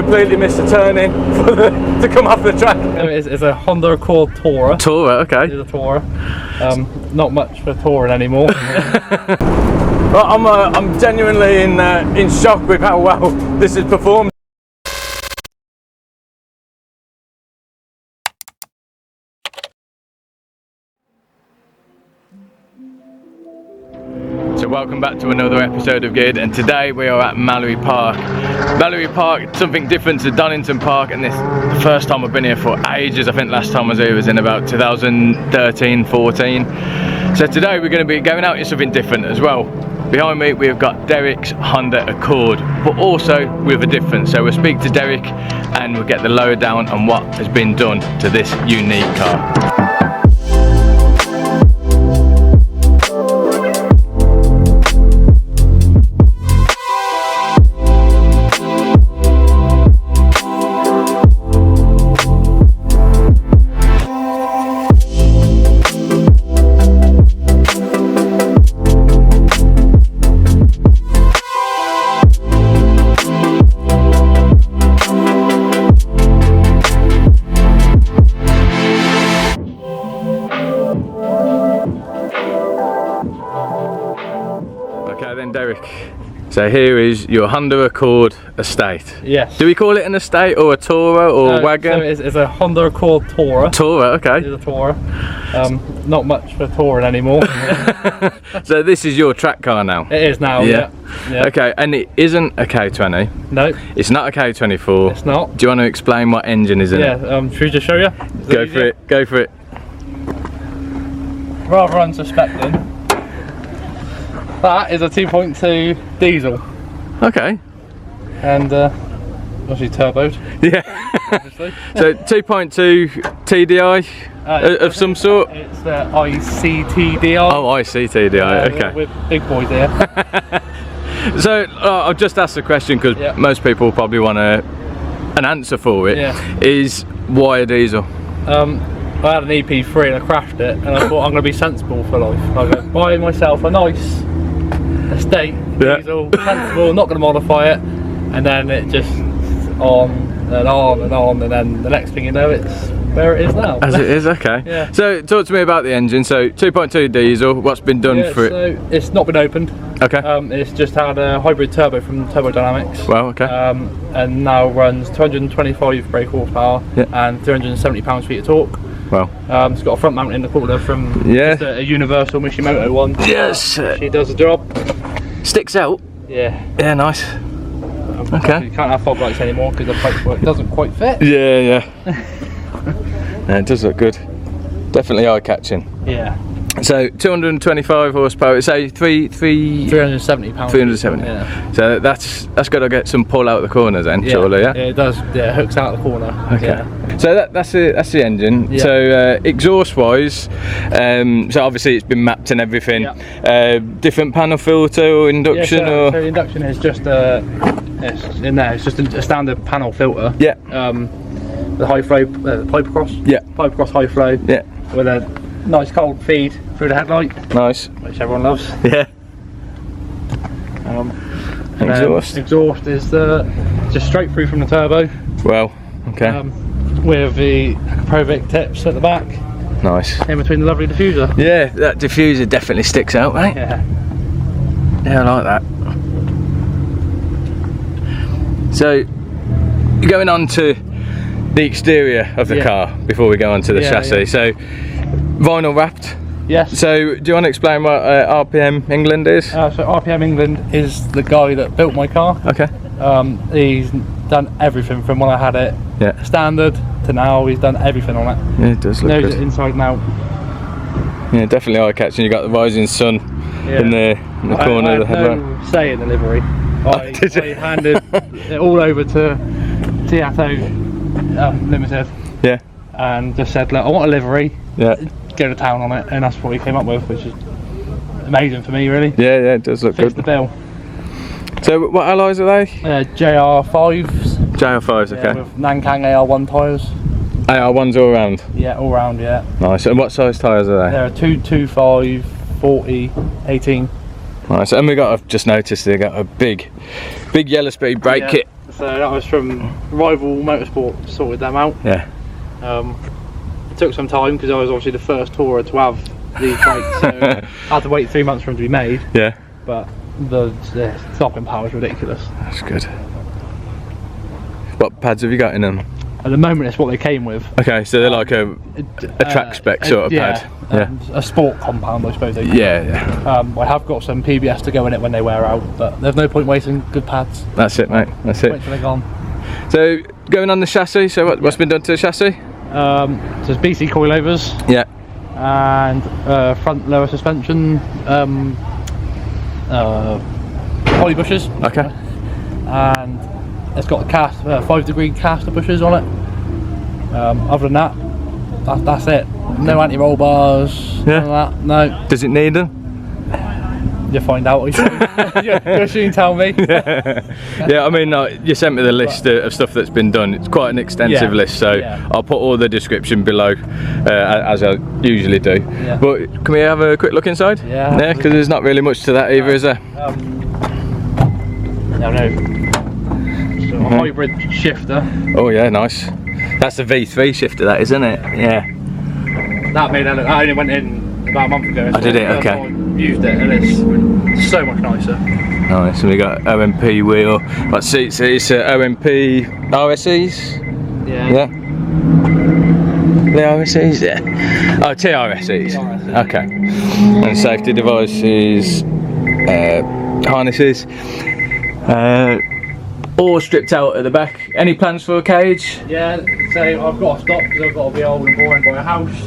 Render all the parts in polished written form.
completely missed a turning to come off the track. It's a Honda Accord Tourer. Tourer, okay. It's a Tourer. Not much for touring anymore. Well, I'm genuinely in shock with how well this has performed. So welcome back to another episode of Geared, and today we are at Mallory Park. Mallory Park, something different to Donington Park, and this is the first time I've been here for ages. I think last time I was here was in about 2013-14. So today we're going to be going out in something different as well. Behind me we've got Derek's Honda Accord, but also with a difference. So we'll speak to Derek and we'll get the lowdown on what has been done to this unique car. Derek, so here is your Honda Accord estate. Yes. Do we call it an estate or a Tourer or wagon? So it's a Honda Accord Tourer. Tourer, okay. It's a Tourer. Not much for touring anymore. So this is your track car now? It is now, yeah. Okay, and it isn't a K20? No. It's not a K24? It's not. Do you want to explain what engine is in it? Yeah, should we just show you? Go for it, go for it. Rather unsuspecting. That is a 2.2 diesel. Okay. And obviously turboed. Yeah. Obviously. So 2.2 TDI of some sort? It's the ICTDI. Oh, ICTDI, okay. We're big boys here. So I'll just ask the question because most people probably want an answer for it. Yeah. Is why a diesel? I had an EP3 and I crashed it, and I thought I'm going to be sensible for life. I'm going to buy myself a nice estate diesel, sensible, not going to modify it, and then it just on and on and on, and then the next thing you know, it's where it is now. As it is, okay. Yeah. So talk to me about the engine. So 2.2 diesel, what's been done for it? So it's not been opened. Okay. It's just had a hybrid turbo from Turbo Dynamics. Well, okay. And now runs 225 brake horsepower and 370 pounds-feet of torque. Well, it's got a front mount intercooler from just a universal Mishimoto one. Yes. She does the job. Sticks out. Yeah. Yeah, nice. Okay. You can't have fog lights anymore because the pipework doesn't quite fit. Yeah. Yeah, it does look good. Definitely eye-catching. Yeah. So 225 horsepower. Say 370 pounds. 370. Yeah. So that's got to get some pull out the corners then, surely, yeah. Yeah, it does. Yeah, it hooks out the corner. Okay. Yeah. So that's the engine. Yeah. So exhaust wise, so obviously it's been mapped and everything. Yeah. Different panel filter or induction so or. So the induction is just it's in there. It's just a standard panel filter. Yeah. The high flow, Pipercross. Yeah. Pipercross high flow. Yeah. With a nice cold feed through the headlight. Nice. Which everyone loves. Yeah. Exhaust. Exhaust is just straight through from the turbo. Well, okay. With the akropovic tips at the back. Nice. In between the lovely diffuser. Yeah, that diffuser definitely sticks out, right? Yeah. Yeah, I like that. So, you're going on to the exterior of the car before we go on to the chassis. Yeah. So, vinyl wrapped. Yes. So, do you want to explain what RPM England is? So RPM England is the guy that built my car. Okay. He's done everything from when I had it standard to now. He's done everything on it. Yeah, it does look good. Knows it inside and out. Yeah, definitely eye-catching. You got the rising sun in the corner of the headlight. No say in the livery. I handed it all over to Tiato Limited. Yeah. And just said, look, I want a livery. Yeah. Go to town on it, and that's what we came up with, which is amazing for me, really. Yeah, it does look Fits good. the bill. So, what alloys are they? JR5s. JR5s, okay. With Nankang AR1 tyres. AR1s all round? Yeah, all round, yeah. Nice. And what size tyres are they? They're 225, 40, 18. Nice. And we got, I've just noticed they got a big yellow speed brake kit So that was from Rival Motorsport, sorted them out. Yeah. It took some time because I was obviously the first tourer to have these brakes, so I had to wait 3 months for them to be made. Yeah. But the stopping power is ridiculous. That's good. What pads have you got in them? At the moment, it's what they came with. Okay, so they're like a track spec sort of pad. Yeah. A sport compound, I suppose. Yeah. I have got some PBS to go in it when they wear out, but there's no point wasting good pads. That's it, mate. That's it. Wait till they're gone. So going on the chassis. So what's been done to the chassis? So it's BC coilovers. Yeah. And front lower suspension. Ollie bushes. Okay. And it's got cast 5-degree caster bushes on it. Other than that, that's it. No anti-roll bars. Yeah. None of that. No. Does it need them? You find out. You'll soon tell me. Yeah, I mean, you sent me the list of stuff that's been done. It's quite an extensive list, so I'll put all the description below, as I usually do. Yeah. But can we have a quick look inside? Yeah. Yeah, because there's not really much to that either, is there? No. So a hybrid shifter. Oh yeah, nice. That's the V3 shifter, that isn't it? Yeah. That made it. I only went in about a month ago. I did it. Okay. I used it, and it's so much nicer. Nice. And we got OMP wheel. What seats? It's OMP RSEs. Yeah. Yeah. The RSEs, yeah. Oh, TRSEs. Okay. And safety devices, harnesses. All stripped out at the back. Any plans for a cage? Yeah, so I've got to stop because I've got to be old and boring by a house.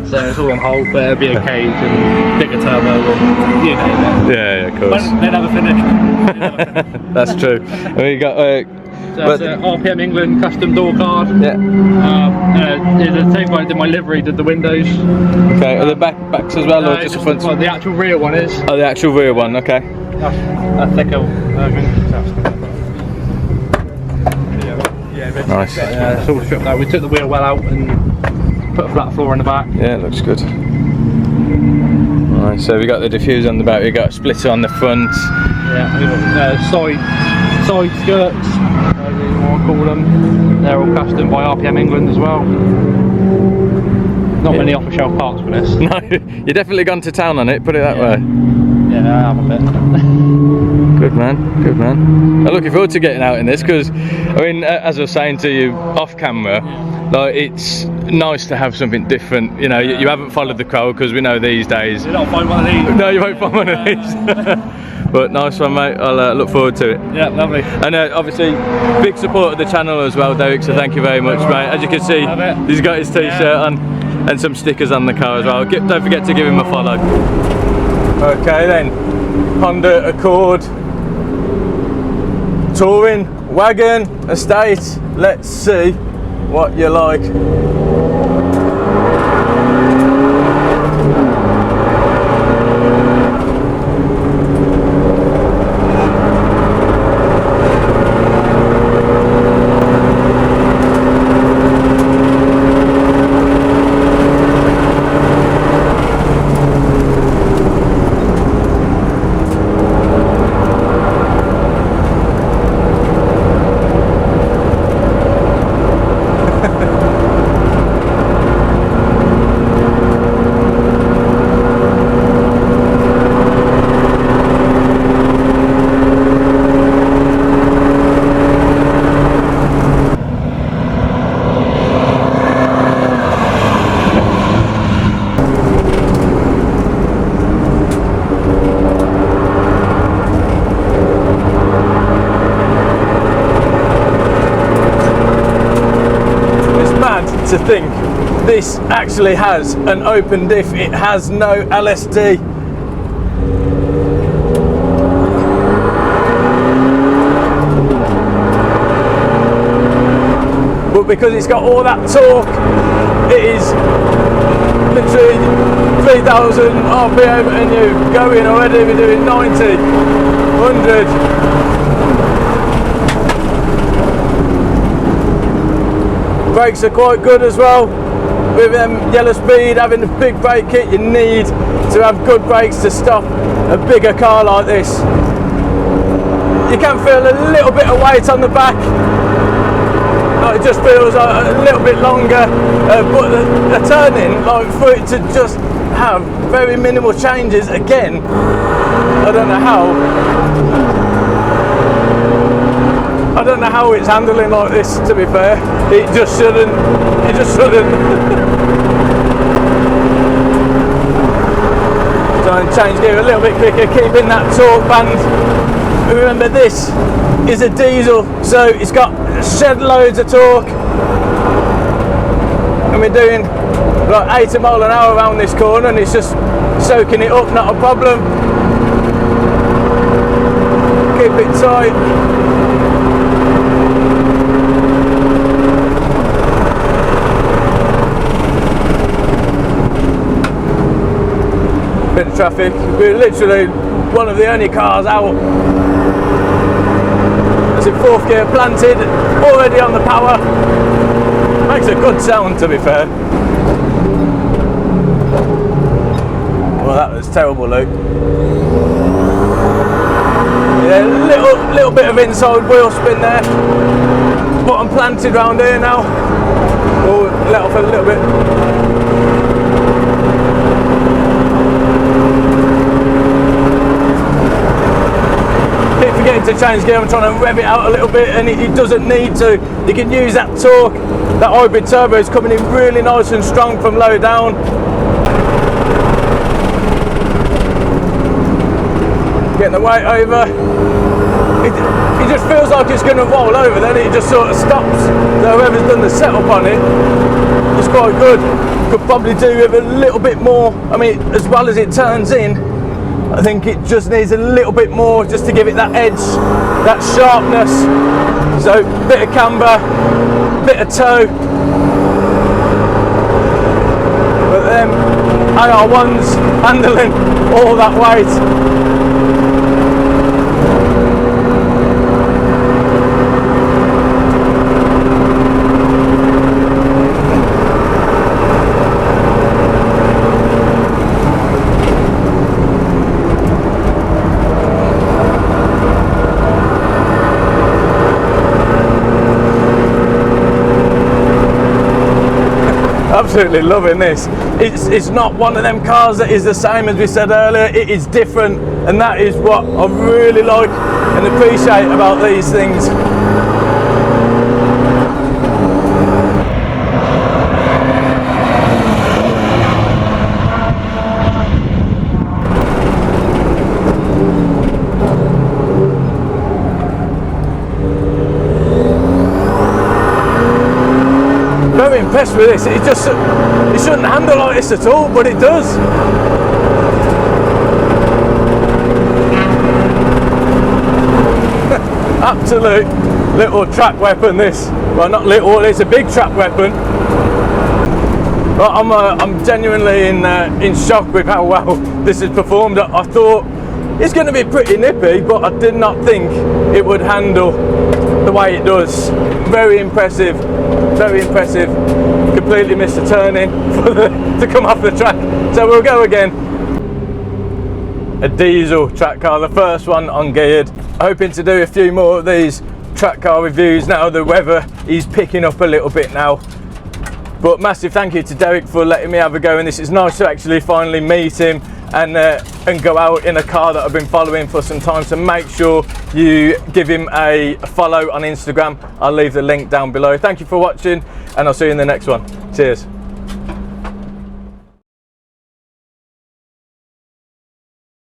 So it's all on hold, but it'll be a cage and bigger turbo, or you name it. Yeah, of course. They never finished. That's true. And we got. So it's RPM England custom door card. Yeah. It's the same guy that did my livery, did the windows. Okay. Are the backs as well, or just the front? Well, the actual rear one is. Oh, the actual rear one. Okay. That's thicker version. Nice. Yeah, it's all stripped out. We took the wheel well out and put a flat floor in the back. Yeah, it looks good. Right, so we got the diffuser on the back, we got a splitter on the front. Yeah, side skirts, whatever you want to call them. They're all custom by RPM England as well. Not many off-the-shelf parts for this. No, you've definitely gone to town on it, put it that way. Yeah, I have a bit. Good man, good man. I'm looking forward to getting out in this because, I mean, as I was saying to you off camera, like it's nice to have something different. You know, you haven't followed the crowd because we know these days. You don't find one of these. No, you won't find one of these. But nice one, mate. I'll look forward to it. Yeah, lovely. And obviously, big support of the channel as well, Derek. So thank you very much, mate. As you can see, he's got his T-shirt on and some stickers on the car as well. Don't forget to give him a follow. Okay then, Honda Accord touring wagon estate. Let's see what you like. To think this actually has an open diff, it has no LSD. But because it's got all that torque, it is literally 3000 RPM and you go in already, we're doing 90, 100. Brakes are quite good as well. With yellow speed, having a big brake kit, you need to have good brakes to stop a bigger car like this. you can feel a little bit of weight on the back. It just feels a little bit longer, but the turning, like for it to just have very minimal changes again, I don't know how it's handling like this, to be fair. It just shouldn't. Try and change gear a little bit quicker, keeping that torque band. Remember, this is a diesel, so it's got shed loads of torque, and we're doing like 80 miles an hour around this corner, and it's just soaking it up, not a problem. Keep it tight. Bit of traffic. We're literally one of the only cars out. It's in 4th gear, planted, already on the power. Makes a good sound, to be fair. Well, that was terrible, Luke. Yeah, little bit of inside wheel spin there. But I'm planted round here now. Oh, let off a little bit. Keep forgetting to change gear. I'm trying to rev it out a little bit, and it doesn't need to. You can use that torque. That hybrid turbo is coming in really nice and strong from low down. Getting the weight over. It just feels like it's going to roll over, then it just sort of stops. So whoever's done the setup on it, it's quite good. Could probably do with a little bit more. I mean, as well as it turns in, I think it just needs a little bit more just to give it that edge, that sharpness. So bit of camber, bit of toe. But then AR1's handling all that weight. Absolutely loving this. It's not one of them cars that is the same as we said earlier. It is different, and that is what I really like and appreciate about these things. Very impressed with this. It shouldn't handle like this at all, but it does. Absolute little track weapon, this. Well, not little, it's a big track weapon. But I'm genuinely in shock with how well this has performed. I thought it's going to be pretty nippy, but I did not think it would handle the way it does. Very impressive, very impressive. Completely missed the turning to come off the track. So we'll go again. A diesel track car, the first one ungeared. Hoping to do a few more of these track car reviews now the weather is picking up a little bit now. But massive thank you to Derek for letting me have a go, and this is nice to actually finally meet him and go out in a car that I've been following for some time. So make sure you give him a follow on Instagram. I'll leave the link down below. Thank you for watching, and I'll see you in the next one. Cheers.